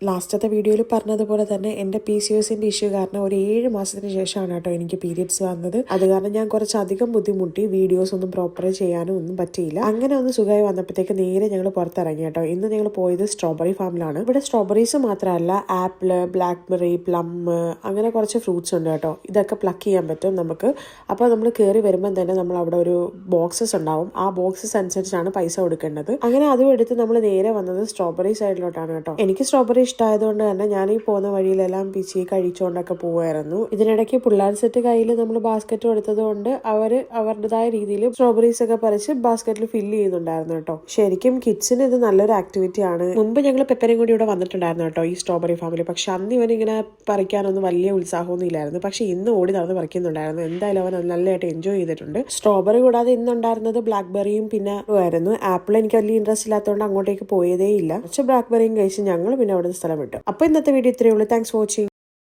ലാസ്റ്റത്തെ വീഡിയോയിൽ പറഞ്ഞതുപോലെ തന്നെ എൻ്റെ PCOSന്റെ ഇഷ്യൂ കാരണം ഒരു 7 മാസത്തിന് ശേഷമാണ് കേട്ടോ എനിക്ക് പീരിയഡ്സ് വന്നത്. അത് കാരണം ഞാൻ കുറച്ചധികം ബുദ്ധിമുട്ടി, വീഡിയോസ് ഒന്നും പ്രോപ്പറായി ചെയ്യാനും ഒന്നും പറ്റിയില്ല. അങ്ങനെ ഒന്ന് സുഖമായി വന്നപ്പോഴത്തേക്ക് നേരെ ഞങ്ങൾ പുറത്തിറങ്ങി കേട്ടോ. ഇന്ന് ഞങ്ങൾ പോയത് സ്ട്രോബെറി ഫാമിലാണ്. ഇവിടെ സ്ട്രോബെറീസ് മാത്രമല്ല, ആപ്പിള്, ബ്ലാക്ക്ബെറി, പ്ലം, അങ്ങനെ കുറച്ച് ഫ്രൂട്ട്സ് ഉണ്ട് കേട്ടോ. ഇതൊക്കെ പ്ലക്ക് ചെയ്യാൻ പറ്റും നമുക്ക്. അപ്പോൾ നമ്മൾ കയറി വരുമ്പോൾ തന്നെ നമ്മൾ അവിടെ ഒരു ബോക്സസ് ഉണ്ടാവും. ആ ബോക്സസ് അനുസരിച്ചാണ് പൈസ കൊടുക്കേണ്ടത്. അങ്ങനെ അതും എടുത്ത് നമ്മൾ നേരെ വന്നത് സ്ട്രോബെറി സൈഡിലോട്ടാണ് കേട്ടോ. എനിക്ക് സ്ട്രോബെറി ഇഷ്ടമായതുകൊണ്ട് തന്നെ ഞാൻ ഈ പോകുന്ന വഴിയിലെല്ലാം പിച്ചി കഴിച്ചുകൊണ്ടൊക്കെ പോവായിരുന്നു. ഇതിനിടയ്ക്ക് പിള്ളേർ സെറ്റ് കയ്യിൽ നമ്മൾ ബാസ്ക്കറ്റ് കൊടുത്തത് കൊണ്ട് അവരുടേതായ രീതിയിൽ സ്ട്രോബെറീസ് ഒക്കെ പറിച്ച് ബാസ്ക്കറ്റിൽ ഫില്ല് ചെയ്യുന്നുണ്ടായിരുന്നു കേട്ടോ. ശരിക്കും കിഡ്സിന് ഇത് നല്ലൊരു ആക്ടിവിറ്റി ആണ്. മുമ്പ് ഞങ്ങൾ പെപ്പരും കൂടി ഇവിടെ വന്നിട്ടുണ്ടായിരുന്നു കേട്ടോ ഈ സ്ട്രോബെറി ഫാമിലി. പക്ഷെ അന്ന് ഇവനിങ്ങനെ പറിക്കാനൊന്നും വലിയ ഉത്സാഹമൊന്നും ഇല്ലായിരുന്നു. പക്ഷെ ഇന്ന് ഓടി നടന്ന് പറിക്കുന്നുണ്ടായിരുന്നു. എന്തായാലും അവൻ നല്ലതായിട്ട് എൻജോയ് ചെയ്തിട്ടുണ്ട്. സ്ട്രോബെറി കൂടാതെ ഇന്നുണ്ടായിരുന്നത് ബ്ലാക്ക്ബെറിയും പിന്നെ ആയിരുന്നു. ആപ്പിൾ എനിക്ക് വലിയ ഇൻട്രസ്റ്റ് ഇല്ലാത്തതുകൊണ്ട് അങ്ങോട്ടേക്ക് പോയതേ ഇല്ല. കുറച്ച് ബ്ലാക്ക്ബെറിയും കഴിച്ച് ഞങ്ങൾ പിന്നെ അവിടെ സ്ഥലം വിട്ടു. അപ്പോൾ ഇന്നത്തെ വീഡിയോ ഇത്രയേ ഉള്ളൂ. Thanks for watching.